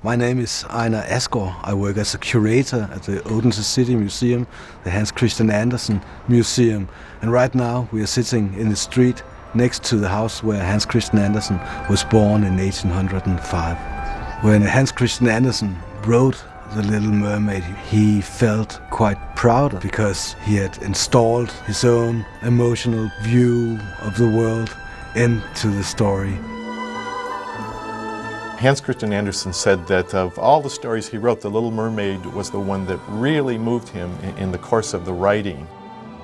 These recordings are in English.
My name is Einar Asgaard. I work as a curator at the Odense City Museum, the Hans Christian Andersen Museum. And right now we are sitting in the street next to the house where Hans Christian Andersen was born in 1805. When Hans Christian Andersen wrote The Little Mermaid, he felt quite proud because he had installed his own emotional view of the world into the story. Hans Christian Andersen said that of all the stories he wrote, The Little Mermaid was the one that really moved him in the course of the writing.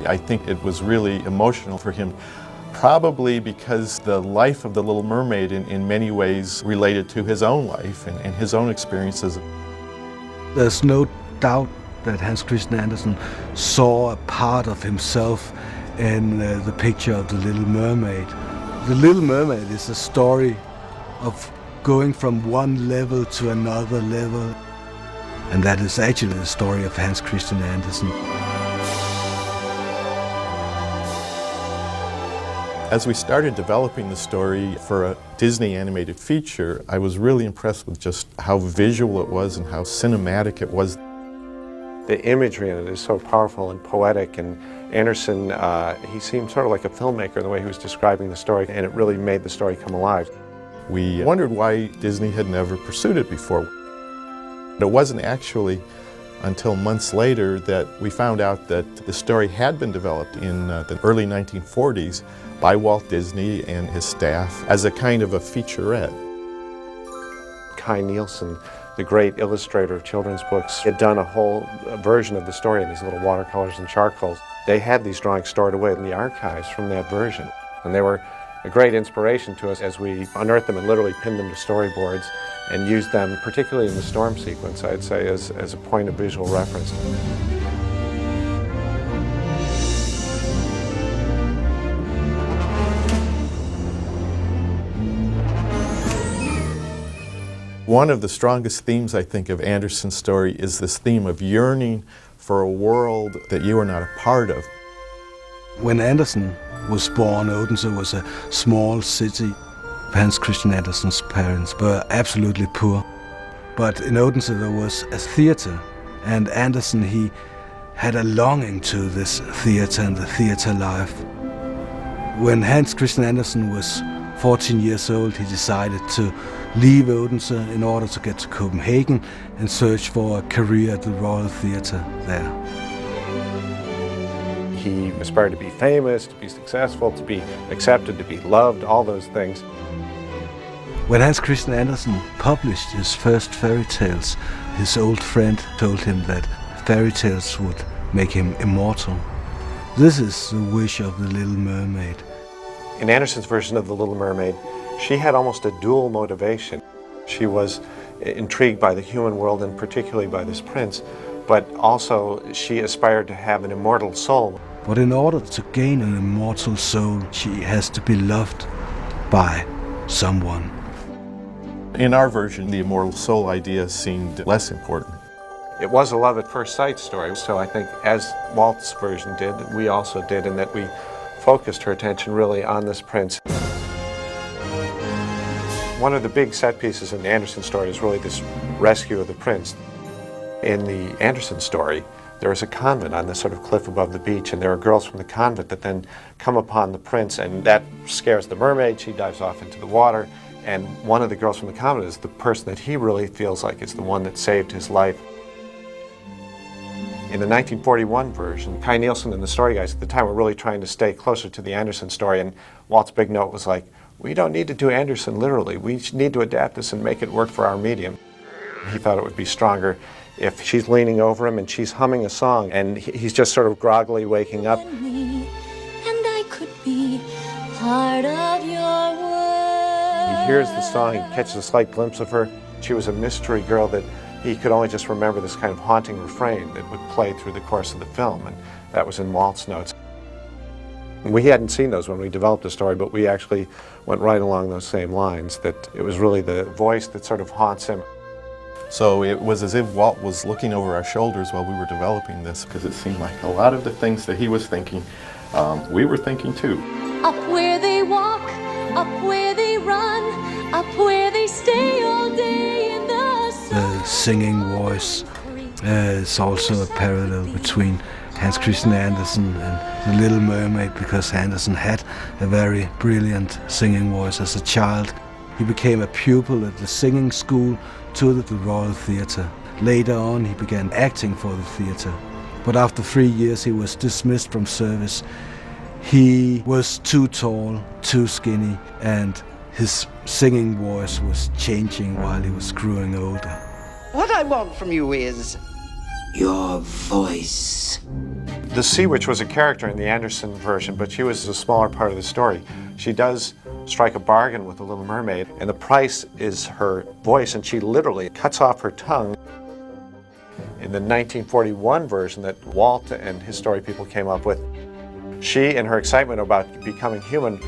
I think it was really emotional for him, probably because the life of the Little Mermaid in many ways related to his own life and his own experiences. There's no doubt that Hans Christian Andersen saw a part of himself in the picture of The Little Mermaid. The Little Mermaid is a story of going from one level to another level. And that is actually the story of Hans Christian Andersen. As we started developing the story for a Disney animated feature, I was really impressed with just how visual it was and how cinematic it was. The imagery in it is so powerful and poetic, and Andersen, he seemed sort of like a filmmaker in the way he was describing the story, and it really made the story come alive. We wondered why Disney had never pursued it before. It wasn't actually until months later that we found out that the story had been developed in the early 1940s by Walt Disney and his staff as a kind of a featurette. Kai Nielsen, the great illustrator of children's books, had done a whole version of the story in these little watercolors and charcoals. They had these drawings stored away in the archives from that version, and they were a great inspiration to us as we unearthed them and literally pinned them to storyboards and used them, particularly in the storm sequence, I'd say, as a point of visual reference. One of the strongest themes, I think, of Andersen's story is this theme of yearning for a world that you are not a part of. When Andersen was born, Odense was a small city. Hans Christian Andersen's parents were absolutely poor. But in Odense there was a theater, and Andersen, he had a longing to this theater and the theater life. When Hans Christian Andersen was 14 years old, he decided to leave Odense in order to get to Copenhagen and search for a career at the Royal Theatre there. He aspired to be famous, to be successful, to be accepted, to be loved, all those things. When Hans Christian Andersen published his first fairy tales, his old friend told him that fairy tales would make him immortal. This is the wish of the Little Mermaid. In Andersen's version of The Little Mermaid, she had almost a dual motivation. She was intrigued by the human world and particularly by this prince, but also she aspired to have an immortal soul. But in order to gain an immortal soul, she has to be loved by someone. In our version, the immortal soul idea seemed less important. It was a love at first sight story, so I think as Walt's version did, we also did, in that we focused her attention really on this prince. One of the big set pieces in the Andersen story is really this rescue of the prince. In the Andersen story, there is a convent on this sort of cliff above the beach, and there are girls from the convent that then come upon the prince, and that scares the mermaid. She dives off into the water, and one of the girls from the convent is the person that he really feels like is the one that saved his life. In the 1941 version, Kai Nielsen and the story guys at the time were really trying to stay closer to the Andersen story, and Walt's big note was like, we don't need to do Andersen literally, we need to adapt this and make it work for our medium. He thought it would be stronger if she's leaning over him and she's humming a song and he's just sort of groggily waking up. And I could be part of your world. He hears the song, he catches a slight glimpse of her. She was a mystery girl that he could only just remember this kind of haunting refrain that would play through the course of the film, and that was in Walt's notes. We hadn't seen those when we developed the story, but we actually went right along those same lines, that it was really the voice that sort of haunts him. So it was as if Walt was looking over our shoulders while we were developing this, because it seemed like a lot of the things that he was thinking, we were thinking too. Up where they walk, up where they run, up where they stay all day in the sun. singing voice. It's also a parallel between Hans Christian Andersen and The Little Mermaid, because Andersen had a very brilliant singing voice as a child. He became a pupil at the singing school to the Royal Theatre. Later on, he began acting for the theatre. But after 3 years, he was dismissed from service. He was too tall, too skinny, and his singing voice was changing while he was growing older. What I want from you is your voice. The Sea Witch was a character in the Andersen version, but she was a smaller part of the story. She does strike a bargain with the Little Mermaid, and the price is her voice, and she literally cuts off her tongue. In the 1941 version that Walt and his story people came up with, she, in her excitement about becoming human,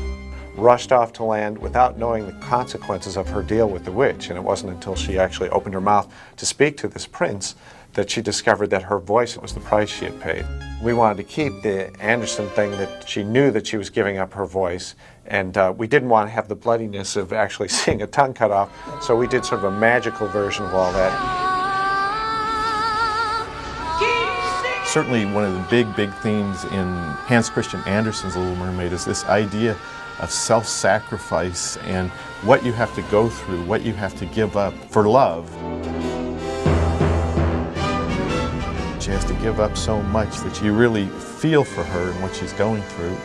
rushed off to land without knowing the consequences of her deal with the witch, and it wasn't until she actually opened her mouth to speak to this prince that she discovered that her voice was the price she had paid. We wanted to keep the Andersen thing that she knew that she was giving up her voice, and we didn't want to have the bloodiness of actually seeing a tongue cut off, so we did sort of a magical version of all that. Certainly one of the big themes in Hans Christian Andersen's Little Mermaid is this idea of self-sacrifice and what you have to go through, what you have to give up for love. She has to give up so much that you really feel for her and what she's going through.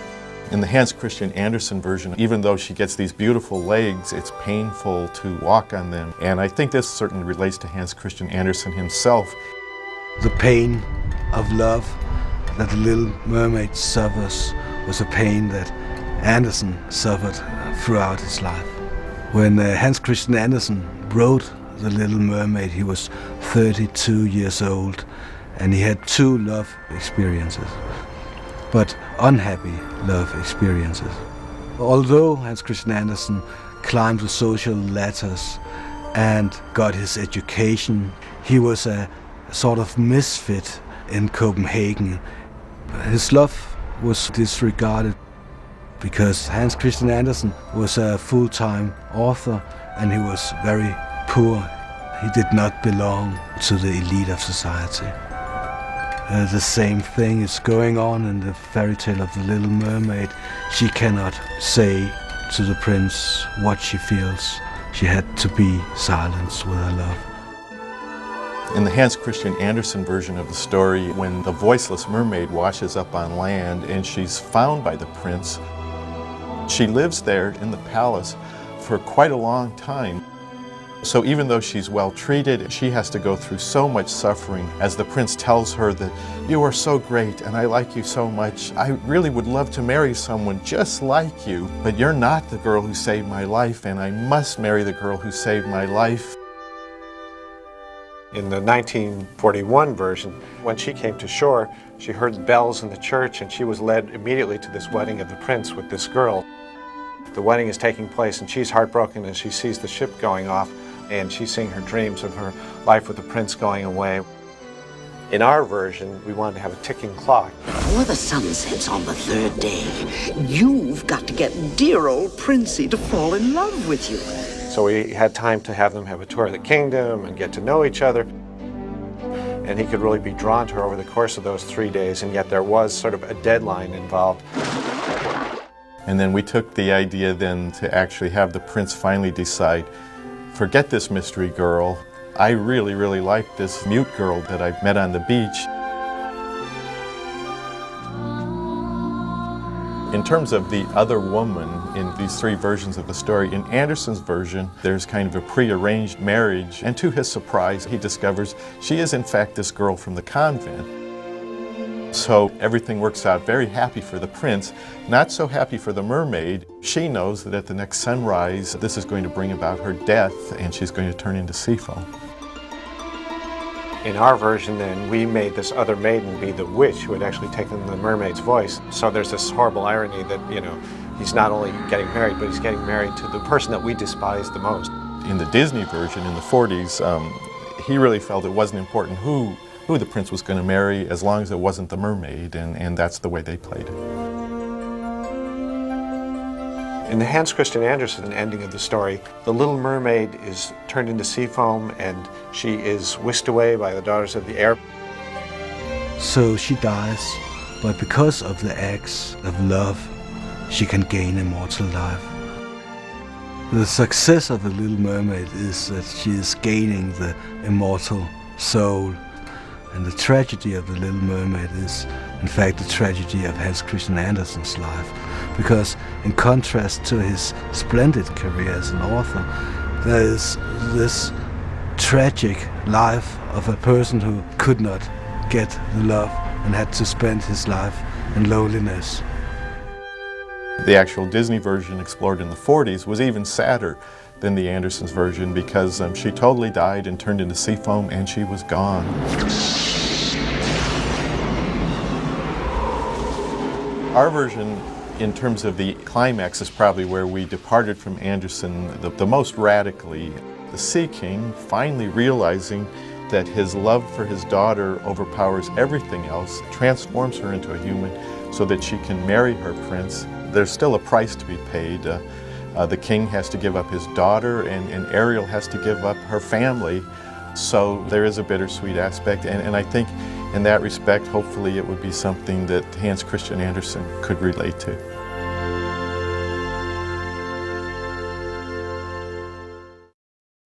In the Hans Christian Andersen version, even though she gets these beautiful legs, it's painful to walk on them. And I think this certainly relates to Hans Christian Andersen himself. The pain of love that the Little Mermaid suffers was a pain that Andersen suffered throughout his life. When Hans Christian Andersen wrote The Little Mermaid, he was 32 years old, and he had 2 love experiences, but unhappy love experiences. Although Hans Christian Andersen climbed the social ladders and got his education, he was a sort of misfit in Copenhagen. His love was disregarded because Hans Christian Andersen was a full-time author and he was very poor. He did not belong to the elite of society. The same thing is going on in the fairy tale of The Little Mermaid. She cannot say to the prince what she feels. She had to be silenced with her love. In the Hans Christian Andersen version of the story, when the voiceless mermaid washes up on land and she's found by the prince, she lives there in the palace for quite a long time. So even though she's well treated, she has to go through so much suffering as the prince tells her that you are so great and I like you so much. I really would love to marry someone just like you, but you're not the girl who saved my life and I must marry the girl who saved my life. In the 1941 version, when she came to shore, she heard bells in the church and she was led immediately to this wedding of the prince with this girl. The wedding is taking place and she's heartbroken as she sees the ship going off and she's seeing her dreams of her life with the prince going away. In our version, we wanted to have a ticking clock. Before the sun sets on the 3rd day, you've got to get dear old Princey to fall in love with you. So we had time to have them have a tour of the kingdom and get to know each other. And he could really be drawn to her over the course of those 3 days, and yet there was sort of a deadline involved. And then we took the idea then to actually have the prince finally decide, forget this mystery girl. I really, really like this mute girl that I met on the beach. In terms of the other woman in these 3 versions of the story, in Andersen's version, there's kind of a prearranged marriage, and to his surprise, he discovers she is in fact this girl from the convent. So everything works out very happy for the prince, not so happy for the mermaid. She knows that at the next sunrise, this is going to bring about her death, and she's going to turn into sea foam. In our version then, we made this other maiden be the witch who had actually taken the mermaid's voice. So there's this horrible irony that, he's not only getting married, but he's getting married to the person that we despise the most. In the Disney version in the 40s, he really felt it wasn't important who the prince was going to marry as long as it wasn't the mermaid, and that's the way they played it. In the Hans Christian Andersen ending of the story, the Little Mermaid is turned into sea foam and she is whisked away by the daughters of the air. So she dies, but because of the acts of love, she can gain immortal life. The success of The Little Mermaid is that she is gaining the immortal soul. And the tragedy of The Little Mermaid is, in fact, the tragedy of Hans Christian Andersen's life. Because in contrast to his splendid career as an author, there is this tragic life of a person who could not get the love and had to spend his life in loneliness. The actual Disney version, explored in the 40s, was even sadder than the Andersons version because she totally died and turned into sea foam and she was gone. Our version, in terms of the climax, is probably where we departed from Andersen the most radically. The Sea King finally realizing that his love for his daughter overpowers everything else, transforms her into a human so that she can marry her prince. There's still a price to be paid. The king has to give up his daughter and Ariel has to give up her family. So there is a bittersweet aspect, and I think in that respect, hopefully it would be something that Hans Christian Andersen could relate to.